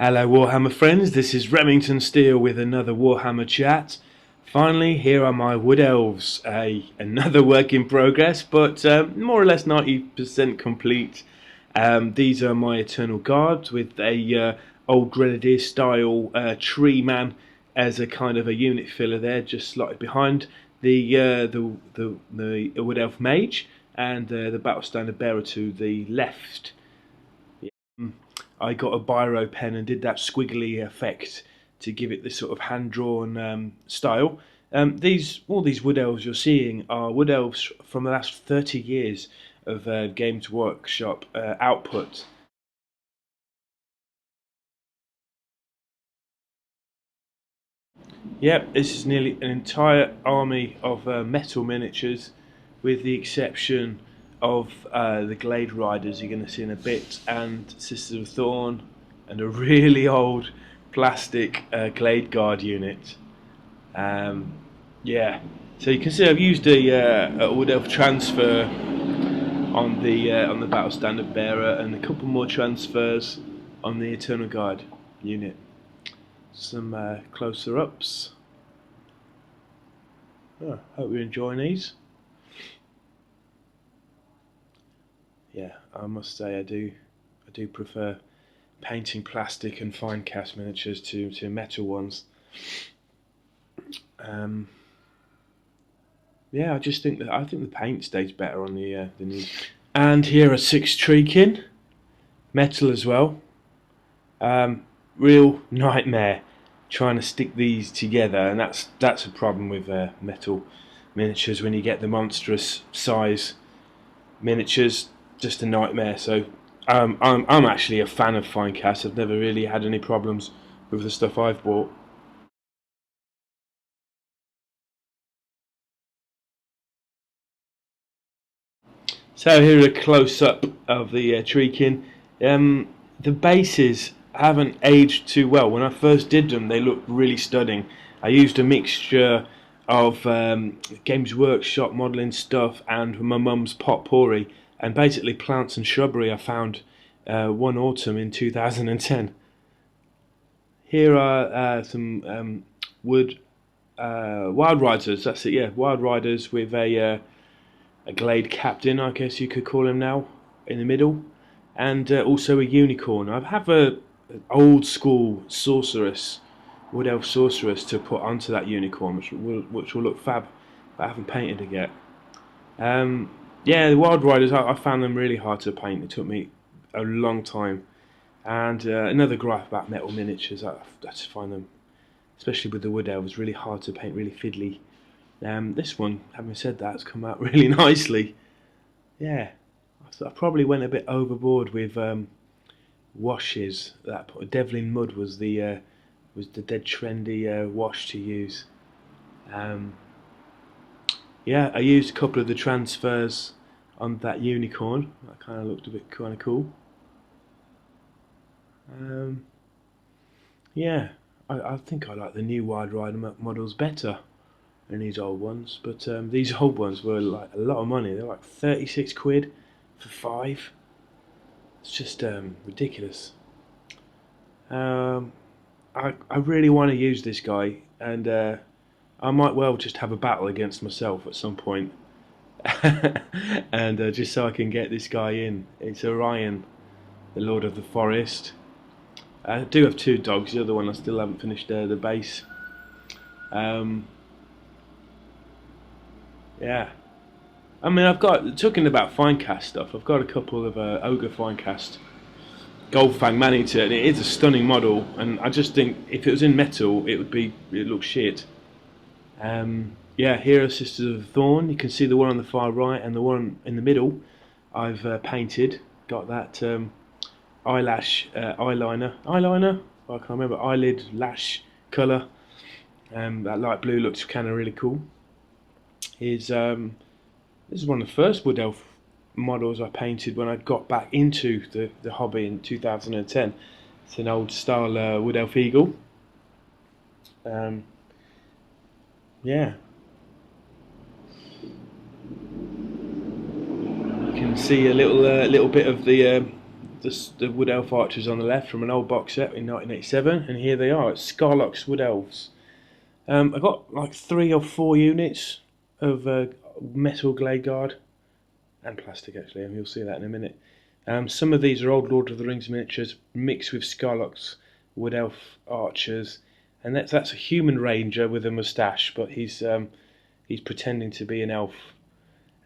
Hello Warhammer friends, this is Remington Steele with another Warhammer chat. Finally, here are my Wood Elves, another work in progress, but more or less 90% complete. These are my Eternal Guards with a old Grenadier style tree man as a kind of a unit filler there, just slightly behind the Wood Elf Mage and the Battle Standard Bearer to the left. I got a biro pen and did that squiggly effect to give it this sort of hand-drawn style. All these wood elves you're seeing are wood elves from the last 30 years of Games Workshop output. Yep, this is nearly an entire army of metal miniatures, with the exception of the Glade Riders you're going to see in a bit, and Sisters of Thorn, and a really old plastic Glade Guard unit. Yeah, so you can see I've used a Wood Elf transfer on the Battle Standard Bearer, and a couple more transfers on the Eternal Guard unit. Some closer ups. Oh, hope you're enjoying these. Yeah, I must say I do prefer painting plastic and fine cast miniatures to metal ones. Yeah, I think the paint stays better on the new. And here are 6 Treekin, metal as well. Real nightmare trying to stick these together, and that's a problem with metal miniatures when you get the monstrous size miniatures. Just a nightmare. So I'm actually a fan of fine cast. I've never really had any problems with the stuff I've bought. So here are a close up of the Treekin. The bases haven't aged too well. When I first did them, they looked really stunning. I used a mixture of Games Workshop modelling stuff and my mum's potpourri, and basically plants and shrubbery I found one autumn in 2010. Here are some wood Wild Riders. That's it, yeah, Wild Riders with a Glade Captain, I guess you could call him now, in the middle, and also a unicorn. I have an old school sorceress, Wood Elf sorceress, to put onto that unicorn, which will look fab, but I haven't painted it yet. Yeah, the Wild Riders, I found them really hard to paint. It took me a long time. And another gripe about metal miniatures, I just find them, especially with the Wood Elves, really hard to paint, really fiddly. This one, having said that, has come out really nicely. Yeah, I probably went a bit overboard with washes. That Devlin Mud was the dead trendy wash to use. Yeah, I used a couple of the transfers on that unicorn. That kind of looked a bit kind of cool. Yeah, I think I like the new Wild Rider models better than these old ones, but these old ones were like a lot of money. They're like 36 quid for 5. It's just ridiculous. I really want to use this guy, and I might well just have a battle against myself at some point. And just so I can get this guy in. It's Orion, the Lord of the Forest. I do have 2 dogs. The other one I still haven't finished the base. Yeah, I mean, talking about fine cast stuff, I've got a couple of Ogre fine cast Goldfang man-eater, and it is a stunning model, and I just think if it was in metal it looks shit. Yeah, here are Sisters of Thorn. You can see the one on the far right and the one in the middle I've painted. Got that eyeliner, I can't remember, eyelid lash colour. That light blue looks kind of really cool. This is one of the first Wood Elf models I painted when I got back into the hobby in 2010. It's an old style Wood Elf Eagle. Yeah, you can see a little bit of the the Wood Elf archers on the left from an old box set in 1987, and here they are. It's Scarlock's Wood Elves. I got like 3 or 4 units of metal Glade Guard and plastic actually, and you'll see that in a minute. Some of these are old Lord of the Rings miniatures mixed with Scarlock's Wood Elf archers, and that's a human ranger with a moustache, but he's pretending to be an elf.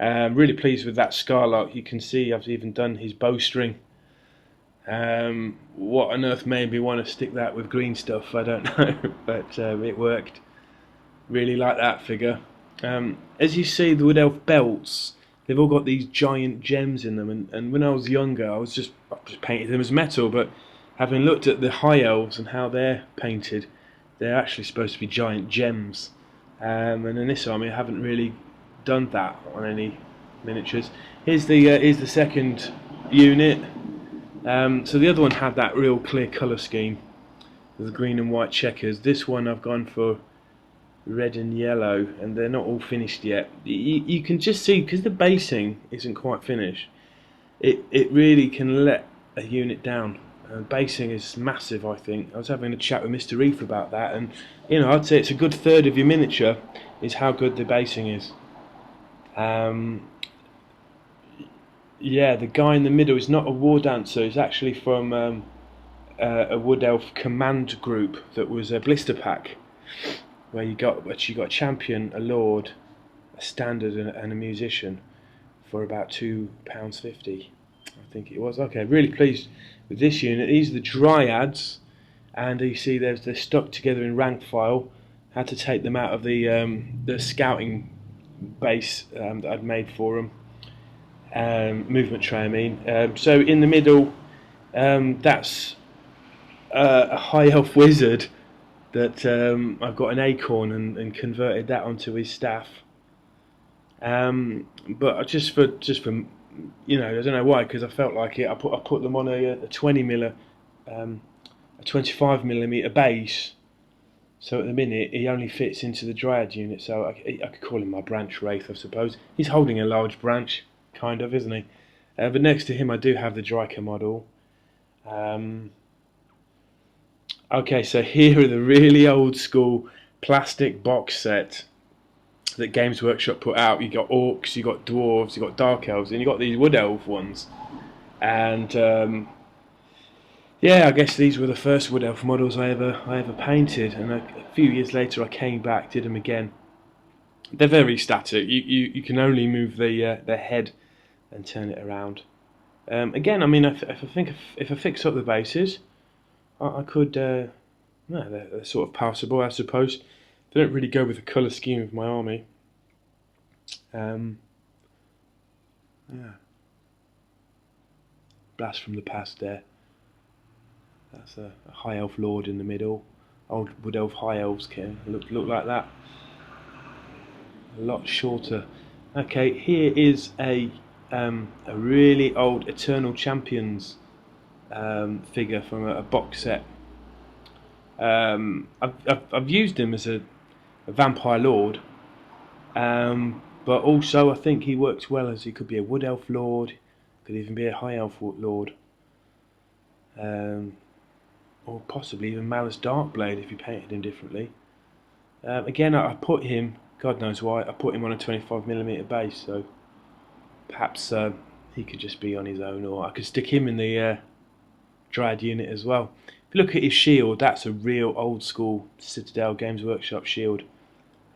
Really pleased with that Scarlock. You can see I've even done his bowstring. What on earth made me want to stick that with green stuff, I don't know, but it worked. Really like that figure. As you see, the Wood Elf belts, they've all got these giant gems in them, and when I was younger I just painted them as metal, but having looked at the High Elves and how they're painted, they're actually supposed to be giant gems. And in this army I haven't really done that on any miniatures. Here's the second unit. So the other one had that real clear colour scheme with the green and white checkers. This one I've gone for red and yellow, and they're not all finished yet. You can just see, because the basing isn't quite finished, it really can let a unit down. Basing is massive, I think. I was having a chat with Mr. Reef about that, and you know, I'd say it's a good third of your miniature is how good the basing is. Yeah, the guy in the middle is not a war dancer. He's actually from a Wood Elf command group that was a blister pack, where you got a champion, a lord, a standard, and a musician for about £2.50, I think it was. Okay, really pleased with this unit. These are the Dryads, and you see they're stuck together in rank file. Had to take them out of the scouting base that I'd made for them. Movement tray, I mean. So in the middle, that's a High Elf wizard that I've got an acorn and converted that onto his staff. But just for you know, I don't know why, because I felt like it. I put them on a 20mm, a 25mm base. So at the minute he only fits into the Dryad unit. So I could call him my branch wraith, I suppose. He's holding a large branch, kind of, isn't he? But next to him I do have the Dryka model. Okay, so here are the really old school plastic box set that Games Workshop put out. You got orcs, you got dwarves, you got dark elves, and you got these Wood Elf ones. And yeah, I guess these were the first Wood Elf models I ever painted. And a few years later, I came back, did them again. They're very static. You can only move the head and turn it around. Again, I mean, if I fix up the bases, I could. No, they're sort of passable, I suppose. They don't really go with the colour scheme of my army. Yeah. Blast from the past there. That's a High Elf Lord in the middle. Old Wood Elf High Elves can look like that. A lot shorter. Okay, here is a really old Eternal Champions figure from a box set. I've used him as a Vampire Lord, but also I think he works well as he could be a Wood Elf Lord, could even be a High Elf Lord, or possibly even Malice Darkblade if you painted him differently. Again, I put him, God knows why, I put him on a 25mm base, so perhaps he could just be on his own, or I could stick him in the Dryad unit as well. If you look at his shield, that's a real old school Citadel Games Workshop shield.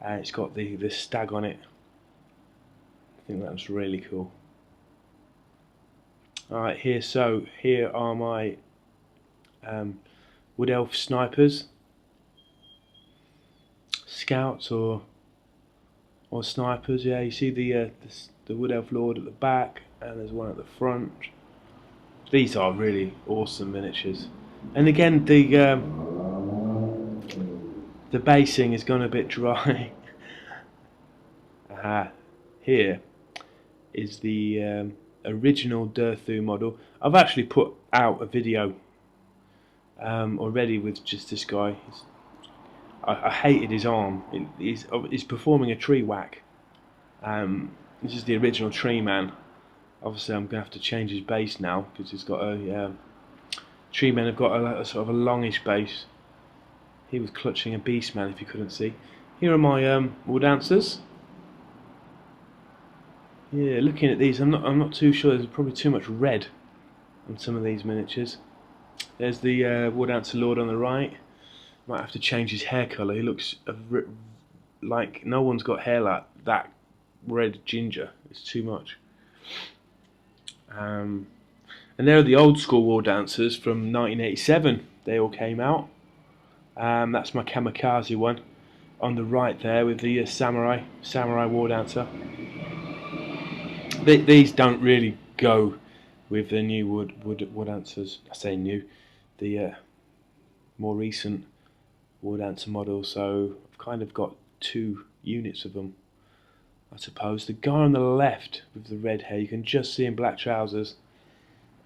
It's got the stag on it. I think that's really cool. Alright, here are my Wood Elf snipers, scouts or snipers. Yeah, you see the Wood Elf Lord at the back, and there's one at the front. These are really awesome miniatures. And again, the basing has gone a bit dry. Here is the original Durthu model. I've actually put out a video already with just this guy. I hated his arm. He's performing a tree whack. This is the original Tree Man. Obviously I'm going to have to change his base now, because he's got a Treemen have got a sort of a longish base. He was clutching a beastman, if you couldn't see. Here are my wood answers. Yeah, looking at these, I'm not too sure. There's probably too much red on some of these miniatures. There's the wood answer lord on the right. Might have to change his hair colour. He looks like no one's got hair like that red ginger. It's too much. And there are the old school war dancers from 1987. They all came out. That's my kamikaze one on the right there with the samurai war dancer. These don't really go with the new wood dancers. I say new, the more recent wood dancer model. So I've kind of got 2 units of them, I suppose. The guy on the left with the red hair, you can just see in black trousers,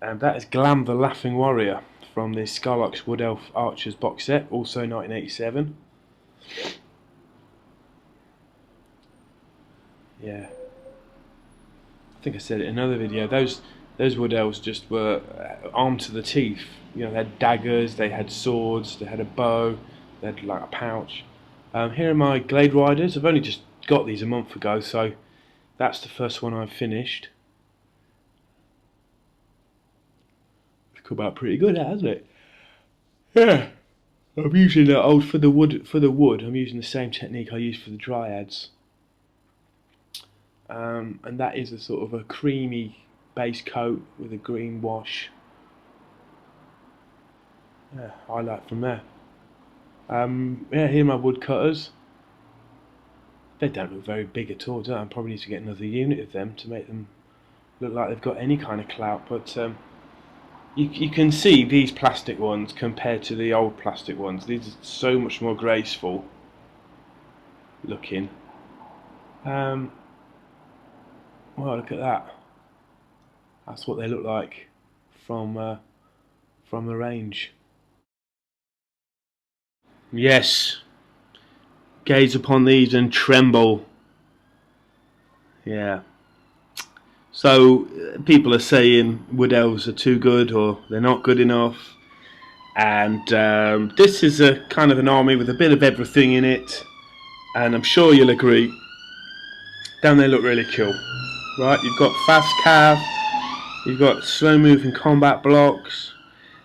and that is Glam the Laughing Warrior from the Skylark's Wood Elf Archers box set, also 1987. Yeah, I think I said it in another video. Those wood elves just were armed to the teeth. You know, they had daggers, they had swords, they had a bow, they had like a pouch. Here are my Glade Riders. I've only just got these a month ago, so that's the first one I've finished. It's come out pretty good, hasn't it? Yeah. I'm using the old for the wood. I'm using the same technique I used for the Dryads. And that is a sort of a creamy base coat with a green wash. Yeah, highlight from there. Yeah, here are my woodcutters. They don't look very big at all, do they? I probably need to get another unit of them to make them look like they've got any kind of clout. But you can see these plastic ones compared to the old plastic ones. These are so much more graceful looking. Well, look at that. That's what they look like from the range. Yes, gaze upon these and tremble. Yeah. So people are saying wood elves are too good or they're not good enough, and this is a kind of an army with a bit of everything in it, and I'm sure you'll agree. Don't they look really cool? Right, you've got fast cav, you've got slow moving combat blocks,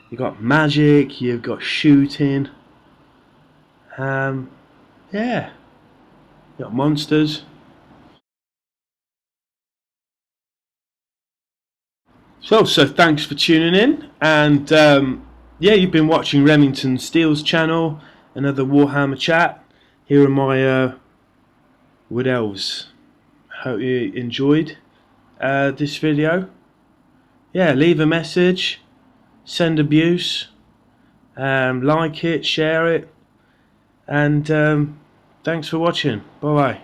you've got magic, you've got shooting. Yeah, you've got monsters. So thanks for tuning in, and yeah, you've been watching Remington Steele's channel, another Warhammer chat. Here are my wood elves. Hope you enjoyed this video. Yeah, leave a message, send abuse, like it, share it, and thanks for watching. Bye bye.